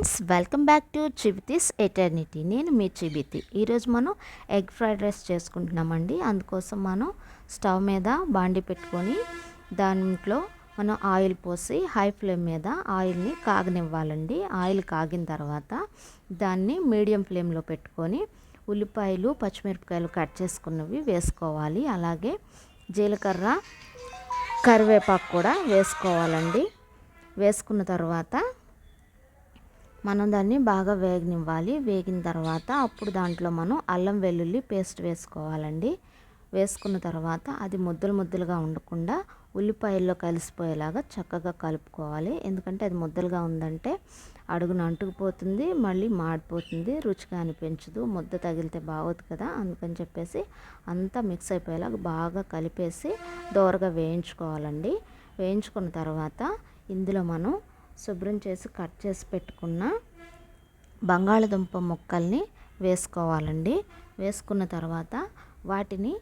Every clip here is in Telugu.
Friends, welcome back to Chibithi's eternity. నేను మీ చిబితి. ఈరోజు మనం ఎగ్ ఫ్రైడ్ రైస్ చేసుకుంటున్నామండి. అందుకోసం మనం స్టవ్ మీద బాండి పెట్టుకొని దాంట్లో మనం ఆయిల్ పోసి హై ఫ్లేమ్ మీద ఆయిల్ని కాగనివ్వాలండి. ఆయిల్ కాగిన తర్వాత దాన్ని మీడియం ఫ్లేమ్లో పెట్టుకొని ఉల్లిపాయలు పచ్చిమిరపకాయలు కట్ చేసుకున్నవి వేసుకోవాలి. అలాగే జీలకర్ర కరివేపాకు కూడా వేసుకోవాలండి. వేసుకున్న తర్వాత మనం దాన్ని బాగా వేగనివ్వాలి. వేగిన తర్వాత అప్పుడు దాంట్లో మనం అల్లం వెల్లుల్లి పేస్ట్ వేసుకోవాలండి. వేసుకున్న తర్వాత అది ముద్దలు ముద్దలుగా ఉండకుండా ఉల్లిపాయల్లో కలిసిపోయేలాగా చక్కగా కలుపుకోవాలి. ఎందుకంటే అది ముద్దలుగా ఉందంటే అడుగున అంటుకుపోతుంది, మళ్ళీ మాడిపోతుంది, రుచిగా అనిపించదు, ముద్ద తగిలితే బాగోదు కదా. అందుకని చెప్పేసి అంతా మిక్స్ అయిపోయేలాగా బాగా కలిపేసి దోరగా వేయించుకోవాలండి. వేయించుకున్న తర్వాత ఇందులో మనం శుభ్రం చేసి కట్ చేసి పెట్టుకున్న బంగాళదుంప ముక్కల్ని వేసుకోవాలండి. వేసుకున్న తర్వాత వాటిని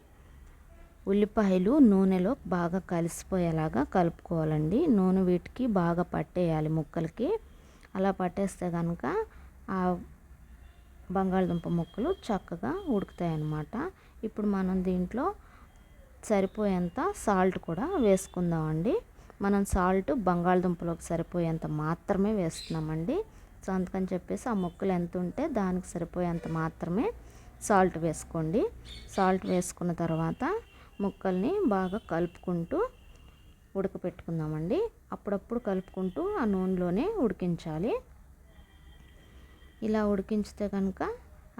ఉల్లిపాయలు నూనెలో బాగా కలిసిపోయేలాగా కలుపుకోవాలండి. నూనె వీటికి బాగా పట్టేయాలి ముక్కలకి. అలా పట్టేస్తే కనుక ఆ బంగాళదుంప ముక్కలు చక్కగా ఉడుకుతాయి అన్నమాట. ఇప్పుడు మనం దీంట్లో సరిపోయేంత సాల్ట్ కూడా వేసుకుందామండి. మనం సాల్ట్ బంగాళదుంపలోకి సరిపోయేంత మాత్రమే వేస్తున్నామండి. సో అందుకని చెప్పేసి ఆ ముక్కలు ఎంత ఉంటే దానికి సరిపోయేంత మాత్రమే సాల్ట్ వేసుకోండి. సాల్ట్ వేసుకున్న తర్వాత ముక్కల్ని బాగా కలుపుకుంటూ ఉడకపెట్టుకుందామండి. అప్పుడప్పుడు కలుపుకుంటూ ఆ నూనెలోనే ఉడికించాలి. ఇలా ఉడికించితే కనుక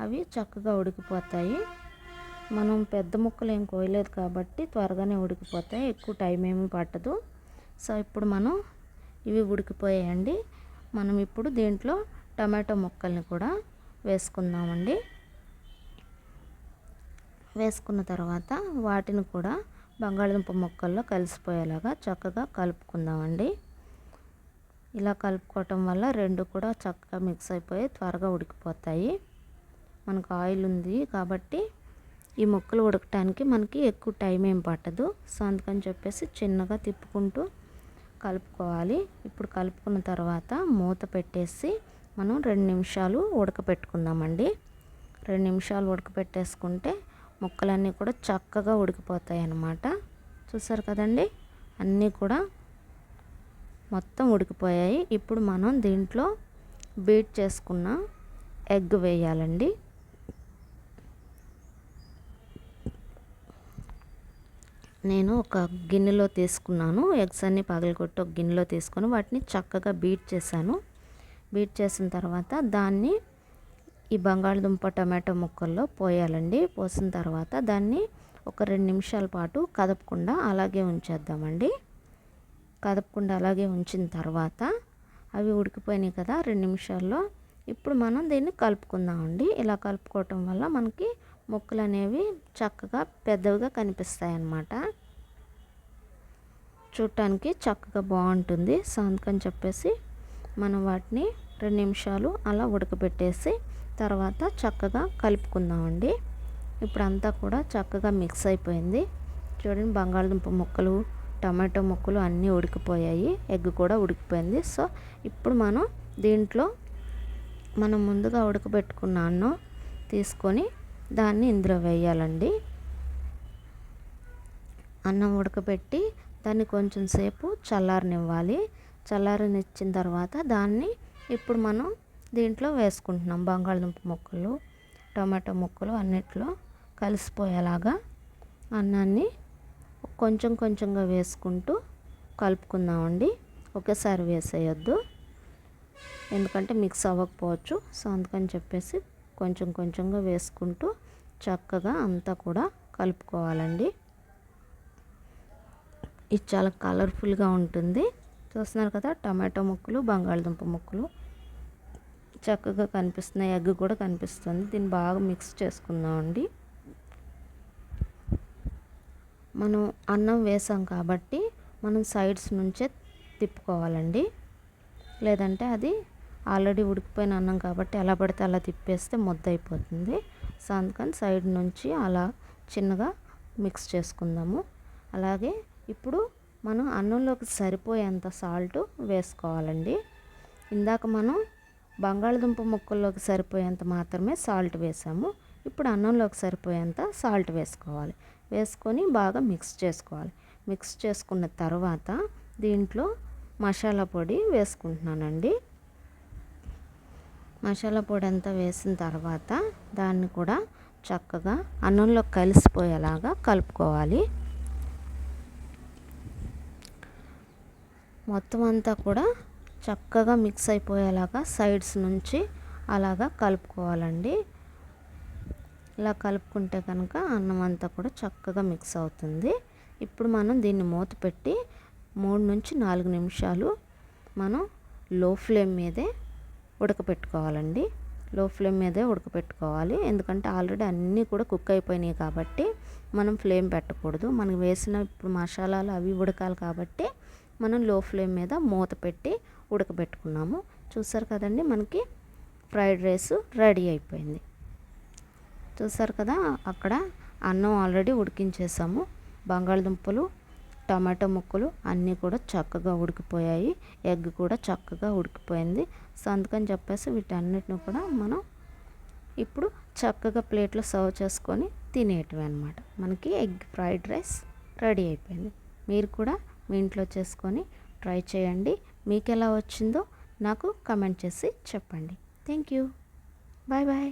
అవి చక్కగా ఉడికిపోతాయి. మనం పెద్ద ముక్కలు ఏం కోయలేదు కాబట్టి త్వరగానే ఉడికిపోతాయి, ఎక్కువ టైం ఏమీ పట్టదు. సో ఇప్పుడు మనం ఇవి ఉడికిపోయాయండి. మనం ఇప్పుడు దీంట్లో టమాటో ముక్కల్ని కూడా వేసుకుందామండి. వేసుకున్న తర్వాత వాటిని కూడా బంగాళదుంప ముక్కల్లో కలిసిపోయేలాగా చక్కగా కలుపుకుందామండి. ఇలా కలుపుకోవటం వల్ల రెండు కూడా చక్కగా మిక్స్ అయిపోయి త్వరగా ఉడికిపోతాయి. మనకు ఆయిల్ ఉంది కాబట్టి ఈ ముక్కలు ఉడకటానికి మనకి ఎక్కువ టైం ఏం పట్టదు. సో అందుకని చెప్పేసి చిన్నగా తిప్పుకుంటూ కలుపుకోవాలి. ఇప్పుడు కలుపుకున్న తర్వాత మూత పెట్టేసి మనం 2 నిమిషాలు ఉడకపెట్టుకుందామండి. 2 నిమిషాలు ఉడకపెట్టేసుకుంటే ముక్కలన్నీ కూడా చక్కగా ఉడికిపోతాయి అన్నమాట. చూసారు కదండి, అన్నీ కూడా మొత్తం ఉడికిపోయాయి. ఇప్పుడు మనం దీంట్లో బీట్ చేసుకున్న ఎగ్ వేయాలండి. నేను ఒక గిన్నెలో తీసుకున్నాను. ఎగ్స్ అన్నీ పగలగొట్టి ఒక గిన్నెలో తీసుకొని వాటిని చక్కగా బీట్ చేశాను. బీట్ చేసిన తర్వాత దాన్ని ఈ బంగాళదుంప టమాటో ముక్కల్లో పోయాలండి. పోసిన తర్వాత దాన్ని ఒక 2 నిమిషాల పాటు కదపకుండా అలాగే ఉంచేద్దామండి. కదపకుండా అలాగే ఉంచిన తర్వాత అవి ఉడికిపోయినాయి కదా 2 నిమిషాల్లో. ఇప్పుడు మనం దీన్ని కలుపుకుందామండి. ఇలా కలుపుకోవటం వల్ల మనకి ముక్కలు అనేవి చక్కగా పెద్దవిగా కనిపిస్తాయి అన్నమాట. చూడటానికి చక్కగా బాగుంటుంది. సో అందుకని చెప్పేసి మనం వాటిని 2 నిమిషాలు అలా ఉడకబెట్టేసి తర్వాత చక్కగా కలుపుకుందామండి. ఇప్పుడు అంతా కూడా చక్కగా మిక్స్ అయిపోయింది. చూడండి, బంగాళదుంప ముక్కలు టమాటో ముక్కలు అన్నీ ఉడికిపోయాయి, ఎగ్ కూడా ఉడికిపోయింది. సో ఇప్పుడు మనం దీంట్లో మనం ముందుగా ఉడకబెట్టుకున్న అన్నం తీసుకొని దాన్ని ఇందులో వేయాలండి. అన్నం ఉడకబెట్టి దాన్ని కొంచెం సేపు చల్లారనివ్వాలి. చల్లారనిచ్చిన తర్వాత దాన్ని ఇప్పుడు మనం దీంట్లో వేసుకుంటున్నాం. బంగాళదుంప ముక్కలు టమాటో ముక్కలు అన్నిట్లో కలిసిపోయేలాగా అన్నాన్ని కొంచెం కొంచెంగా వేసుకుంటూ కలుపుకుందామండి. ఒకేసారి వేసేయొద్దు, ఎందుకంటే మిక్స్ అవ్వకపోవచ్చు. సో అందుకని చెప్పేసి కొంచెం కొంచెంగా వేసుకుంటూ చక్కగా అంతా కూడా కలుపుకోవాలండి. ఇది చాలా కలర్ఫుల్గా ఉంటుంది. చూస్తున్నారు కదా, టమాటో ముక్కలు బంగాళదుంప ముక్కలు చక్కగా కనిపిస్తున్నాయి, ఎగ్ కూడా కనిపిస్తుంది. దీన్ని బాగా మిక్స్ చేసుకుందామండి. మనం అన్నం వేసాం కాబట్టి మనం సైడ్స్ నుంచే తిప్పుకోవాలండి. లేదంటే అది ఆల్రెడీ ఉడికిపోయిన అన్నం కాబట్టి ఎలా పడితే అలా తిప్పేస్తే ముద్ద అయిపోతుంది. సో అందుకని సైడ్ నుంచి అలా చిన్నగా మిక్స్ చేసుకుందాము. అలాగే ఇప్పుడు మనం అన్నంలోకి సరిపోయేంత సాల్ట్ వేసుకోవాలండి. ఇందాక మనం బంగాళదుంప ముక్కల్లోకి సరిపోయేంత మాత్రమే సాల్ట్ వేసాము. ఇప్పుడు అన్నంలోకి సరిపోయేంత సాల్ట్ వేసుకోవాలి. వేసుకొని బాగా మిక్స్ చేసుకోవాలి. మిక్స్ చేసుకున్న తర్వాత దీంట్లో మసాలా పొడి వేసుకుంటున్నానండి. మసాలా పొడి అంతా వేసిన తర్వాత దాన్ని కూడా చక్కగా అన్నంలో కలిసిపోయేలాగా కలుపుకోవాలి. మొత్తం అంతా కూడా చక్కగా మిక్స్ అయిపోయేలాగా సైడ్స్ నుంచి అలాగా కలుపుకోవాలండి. ఇలా కలుపుకుంటే కనుక అన్నం అంతా కూడా చక్కగా మిక్స్ అవుతుంది. ఇప్పుడు మనం దీన్ని మూత పెట్టి 3 నుంచి 4 నిమిషాలు మనం లో ఫ్లేమ్ మీదే ఉడకపెట్టుకోవాలండి. లో ఫ్లేమ్ మీదే ఉడకపెట్టుకోవాలి. ఎందుకంటే ఆల్రెడీ అన్నీ కూడా కుక్ అయిపోయినాయి కాబట్టి మనం ఫ్లేమ్ పెట్టకూడదు. మనం వేసిన ఇప్పుడు మసాలాలు అవి ఉడకాలి కాబట్టి మనం లో ఫ్లేమ్ మీద మూత పెట్టి ఉడకబెట్టుకున్నాము. చూసారు కదండి, మనకి ఫ్రైడ్ రైస్ రెడీ అయిపోయింది. చూసారు కదా, అక్కడ అన్నం ఆల్రెడీ ఉడికించేసాము. బంగాళదుంపలు, టమాటో ముక్కలు అన్నీ కూడా చక్కగా ఉడికిపోయాయి. ఎగ్ కూడా చక్కగా ఉడికిపోయింది. సో అందుకని చెప్పేసి వీటన్నిటిని కూడా మనం ఇప్పుడు చక్కగా ప్లేట్లో సర్వ్ చేసుకొని తినేయటమే అనమాట. మనకి ఎగ్ ఫ్రైడ్ రైస్ రెడీ అయిపోయింది. మీరు కూడా మీ ఇంట్లో చేసుకొని ట్రై చేయండి. మీకు ఎలా వచ్చిందో నాకు కమెంట్ చేసి చెప్పండి. Thank you. Bye bye.